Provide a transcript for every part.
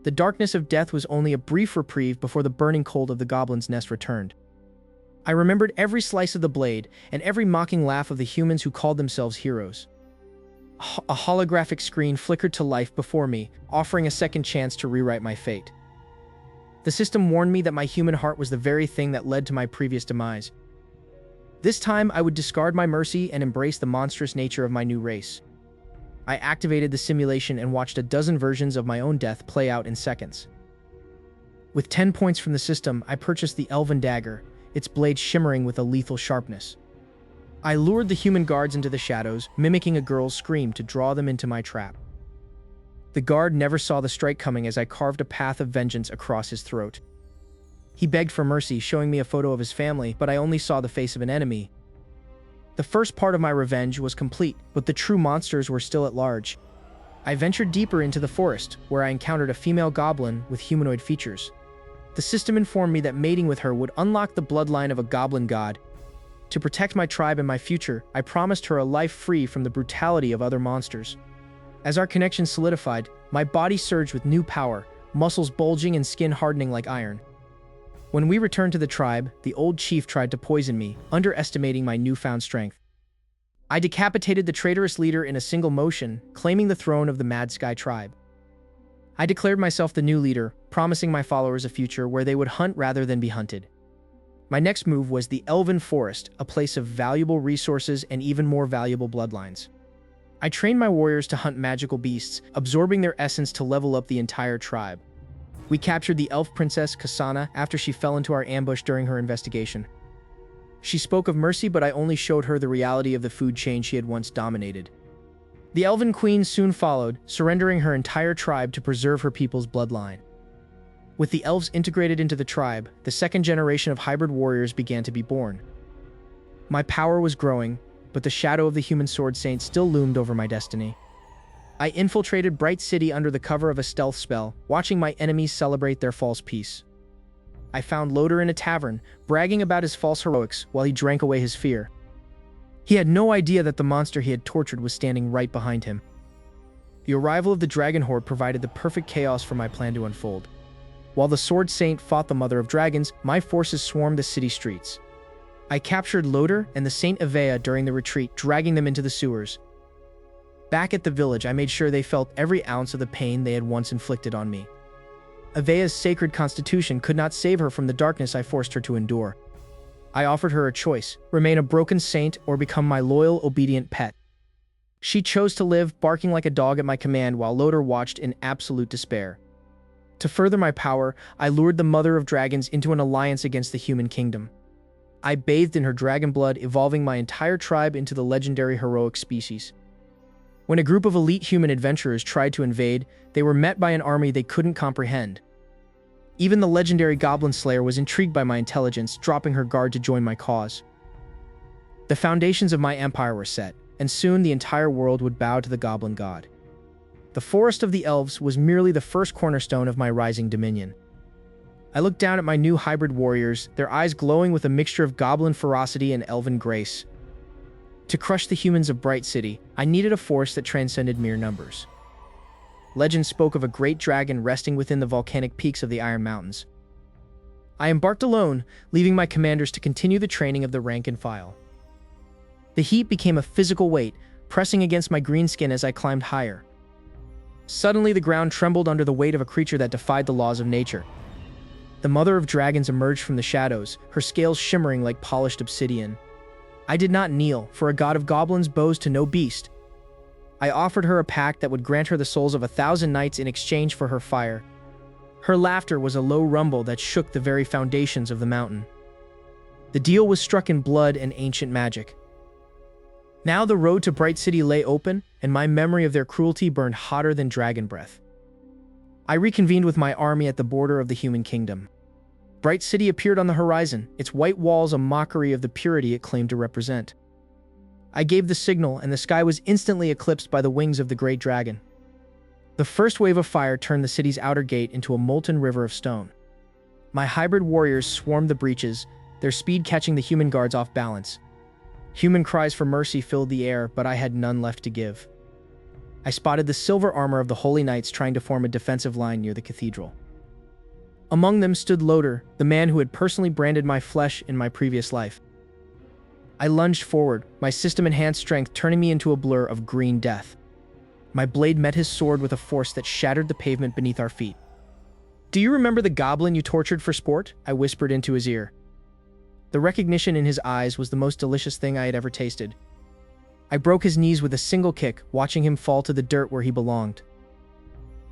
The darkness of death was only a brief reprieve before the burning cold of the goblin's nest returned. I remembered every slice of the blade and every mocking laugh of the humans who called themselves heroes. A holographic screen flickered to life before me, offering a second chance to rewrite my fate. The system warned me that my human heart was the very thing that led to my previous demise. This time, I would discard my mercy and embrace the monstrous nature of my new race. I activated the simulation and watched a dozen versions of my own death play out in seconds. With 10 points from the system, I purchased the Elven Dagger, its blade shimmering with a lethal sharpness. I lured the human guards into the shadows, mimicking a girl's scream to draw them into my trap. The guard never saw the strike coming as I carved a path of vengeance across his throat. He begged for mercy, showing me a photo of his family, but I only saw the face of an enemy. The first part of my revenge was complete, but the true monsters were still at large. I ventured deeper into the forest, where I encountered a female goblin with humanoid features. The system informed me that mating with her would unlock the bloodline of a goblin god. To protect my tribe and my future, I promised her a life free from the brutality of other monsters. As our connection solidified, my body surged with new power, muscles bulging and skin hardening like iron. When we returned to the tribe, the old chief tried to poison me, underestimating my newfound strength. I decapitated the traitorous leader in a single motion, claiming the throne of the Mad Sky tribe. I declared myself the new leader, promising my followers a future where they would hunt rather than be hunted. My next move was the Elven Forest, a place of valuable resources and even more valuable bloodlines. I trained my warriors to hunt magical beasts, absorbing their essence to level up the entire tribe. We captured the elf princess Kasana after she fell into our ambush during her investigation. She spoke of mercy, but I only showed her the reality of the food chain she had once dominated. The Elven Queen soon followed, surrendering her entire tribe to preserve her people's bloodline. With the elves integrated into the tribe, the second generation of hybrid warriors began to be born. My power was growing, but the shadow of the human sword saint still loomed over my destiny. I infiltrated Bright City under the cover of a stealth spell, watching my enemies celebrate their false peace. I found Loder in a tavern, bragging about his false heroics while he drank away his fear. He had no idea that the monster he had tortured was standing right behind him. The arrival of the dragon horde provided the perfect chaos for my plan to unfold. While the Sword Saint fought the Mother of Dragons, my forces swarmed the city streets. I captured Loder and the Saint Avea during the retreat, dragging them into the sewers. Back at the village, I made sure they felt every ounce of the pain they had once inflicted on me. Avea's sacred constitution could not save her from the darkness I forced her to endure. I offered her a choice: remain a broken saint or become my loyal, obedient pet. She chose to live, barking like a dog at my command while Loder watched in absolute despair. To further my power, I lured the Mother of Dragons into an alliance against the human kingdom. I bathed in her dragon blood, evolving my entire tribe into the legendary heroic species. When a group of elite human adventurers tried to invade, they were met by an army they couldn't comprehend. Even the legendary Goblin Slayer was intrigued by my intelligence, dropping her guard to join my cause. The foundations of my empire were set, and soon the entire world would bow to the Goblin God. The Forest of the Elves was merely the first cornerstone of my rising dominion. I looked down at my new hybrid warriors, their eyes glowing with a mixture of goblin ferocity and elven grace. To crush the humans of Bright City, I needed a force that transcended mere numbers. Legend spoke of a great dragon resting within the volcanic peaks of the Iron Mountains. I embarked alone, leaving my commanders to continue the training of the rank and file. The heat became a physical weight, pressing against my green skin as I climbed higher. Suddenly, the ground trembled under the weight of a creature that defied the laws of nature. The Mother of Dragons emerged from the shadows, her scales shimmering like polished obsidian. I did not kneel, for a god of goblins bows to no beast. I offered her a pact that would grant her the souls of 1,000 knights in exchange for her fire. Her laughter was a low rumble that shook the very foundations of the mountain. The deal was struck in blood and ancient magic. Now the road to Bright City lay open, and my memory of their cruelty burned hotter than dragon breath. I reconvened with my army at the border of the human kingdom. Bright City appeared on the horizon, its white walls a mockery of the purity it claimed to represent. I gave the signal, and the sky was instantly eclipsed by the wings of the great dragon. The first wave of fire turned the city's outer gate into a molten river of stone. My hybrid warriors swarmed the breaches, their speed catching the human guards off balance. Human cries for mercy filled the air, but I had none left to give. I spotted the silver armor of the Holy Knights trying to form a defensive line near the cathedral. Among them stood Loder, the man who had personally branded my flesh in my previous life. I lunged forward, my system-enhanced strength turning me into a blur of green death. My blade met his sword with a force that shattered the pavement beneath our feet. "Do you remember the goblin you tortured for sport?" I whispered into his ear. The recognition in his eyes was the most delicious thing I had ever tasted. I broke his knees with a single kick, watching him fall to the dirt where he belonged.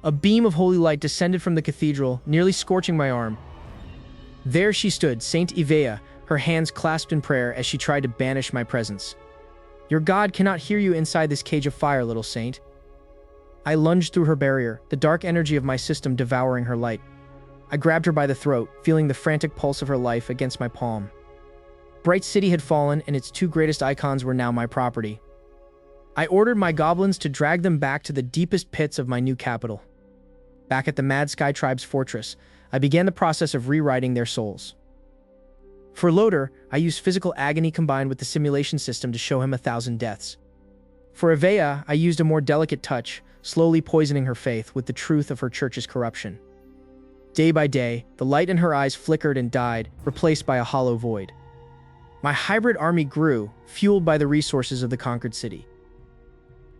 A beam of holy light descended from the cathedral, nearly scorching my arm. There she stood, Saint Ivea, her hands clasped in prayer as she tried to banish my presence. "Your God cannot hear you inside this cage of fire, little saint." I lunged through her barrier, the dark energy of my system devouring her light. I grabbed her by the throat, feeling the frantic pulse of her life against my palm. Bright City had fallen, and its two greatest icons were now my property. I ordered my goblins to drag them back to the deepest pits of my new capital. Back at the Mad Sky Tribe's fortress, I began the process of rewriting their souls. For Loder, I used physical agony combined with the simulation system to show him 1,000 deaths. For Ivea, I used a more delicate touch, slowly poisoning her faith with the truth of her church's corruption. Day by day, the light in her eyes flickered and died, replaced by a hollow void. My hybrid army grew, fueled by the resources of the conquered city.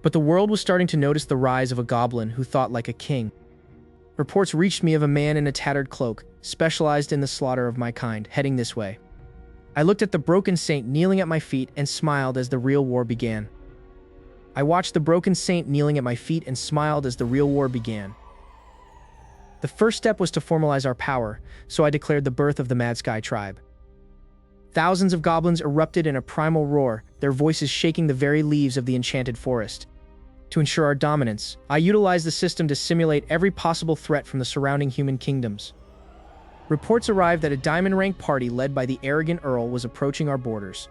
But the world was starting to notice the rise of a goblin who thought like a king. Reports reached me of a man in a tattered cloak, specialized in the slaughter of my kind, heading this way. I looked at the broken saint kneeling at my feet and smiled as the real war began. I watched the broken saint kneeling at my feet and smiled as the real war began. The first step was to formalize our power, so I declared the birth of the Mad Sky Tribe. Thousands of goblins erupted in a primal roar, their voices shaking the very leaves of the enchanted forest. To ensure our dominance, I utilized the system to simulate every possible threat from the surrounding human kingdoms. Reports arrived that a diamond-rank party led by the arrogant Earl was approaching our borders.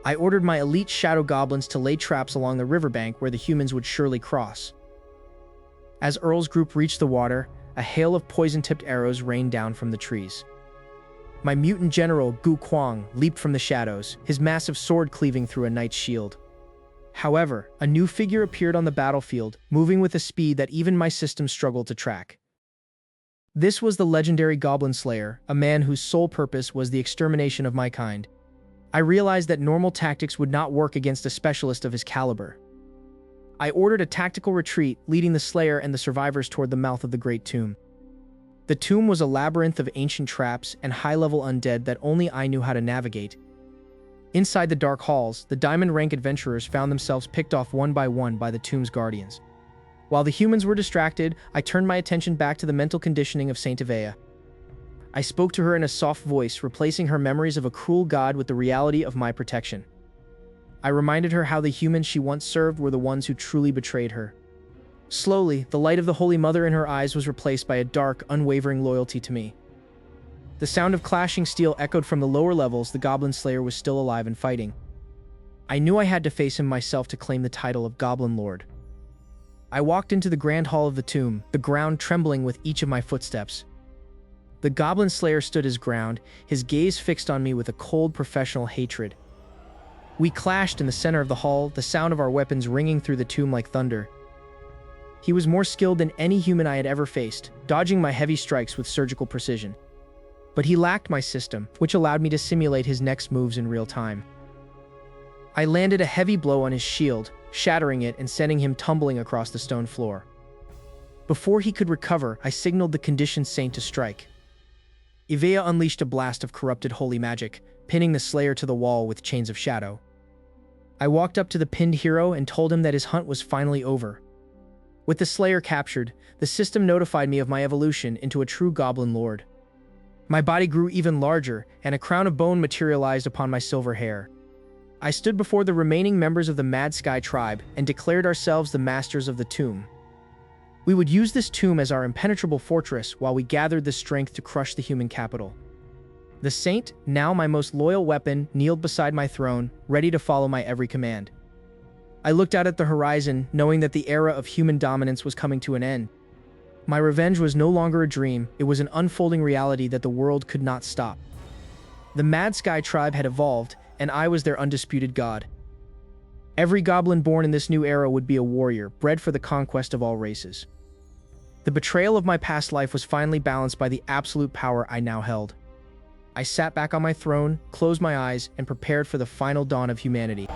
I ordered my elite shadow goblins to lay traps along the riverbank where the humans would surely cross. As Earl's group reached the water, a hail of poison-tipped arrows rained down from the trees. My mutant general, Gu Kuang, leaped from the shadows, his massive sword cleaving through a knight's shield. However, a new figure appeared on the battlefield, moving with a speed that even my system struggled to track. This was the legendary Goblin Slayer, a man whose sole purpose was the extermination of my kind. I realized that normal tactics would not work against a specialist of his caliber. I ordered a tactical retreat, leading the Slayer and the survivors toward the mouth of the Great Tomb. The tomb was a labyrinth of ancient traps and high-level undead that only I knew how to navigate. Inside the dark halls, the diamond-rank adventurers found themselves picked off one by the tomb's guardians. While the humans were distracted, I turned my attention back to the mental conditioning of Saint Ivea. I spoke to her in a soft voice, replacing her memories of a cruel god with the reality of my protection. I reminded her how the humans she once served were the ones who truly betrayed her. Slowly, the light of the Holy Mother in her eyes was replaced by a dark, unwavering loyalty to me. The sound of clashing steel echoed from the lower levels. The Goblin Slayer was still alive and fighting. I knew I had to face him myself to claim the title of Goblin Lord. I walked into the grand hall of the tomb, the ground trembling with each of my footsteps. The Goblin Slayer stood his ground, his gaze fixed on me with a cold professional hatred. We clashed in the center of the hall, the sound of our weapons ringing through the tomb like thunder. He was more skilled than any human I had ever faced, dodging my heavy strikes with surgical precision. But he lacked my system, which allowed me to simulate his next moves in real time. I landed a heavy blow on his shield, shattering it and sending him tumbling across the stone floor. Before he could recover, I signaled the conditioned saint to strike. Ivea unleashed a blast of corrupted holy magic, pinning the Slayer to the wall with chains of shadow. I walked up to the pinned hero and told him that his hunt was finally over. With the Slayer captured, the system notified me of my evolution into a true Goblin Lord. My body grew even larger, and a crown of bone materialized upon my silver hair. I stood before the remaining members of the Mad Sky Tribe and declared ourselves the masters of the tomb. We would use this tomb as our impenetrable fortress while we gathered the strength to crush the human capital. The saint, now my most loyal weapon, kneeled beside my throne, ready to follow my every command. I looked out at the horizon, knowing that the era of human dominance was coming to an end. My revenge was no longer a dream, it was an unfolding reality that the world could not stop. The Mad Sky Tribe had evolved, and I was their undisputed god. Every goblin born in this new era would be a warrior, bred for the conquest of all races. The betrayal of my past life was finally balanced by the absolute power I now held. I sat back on my throne, closed my eyes, and prepared for the final dawn of humanity.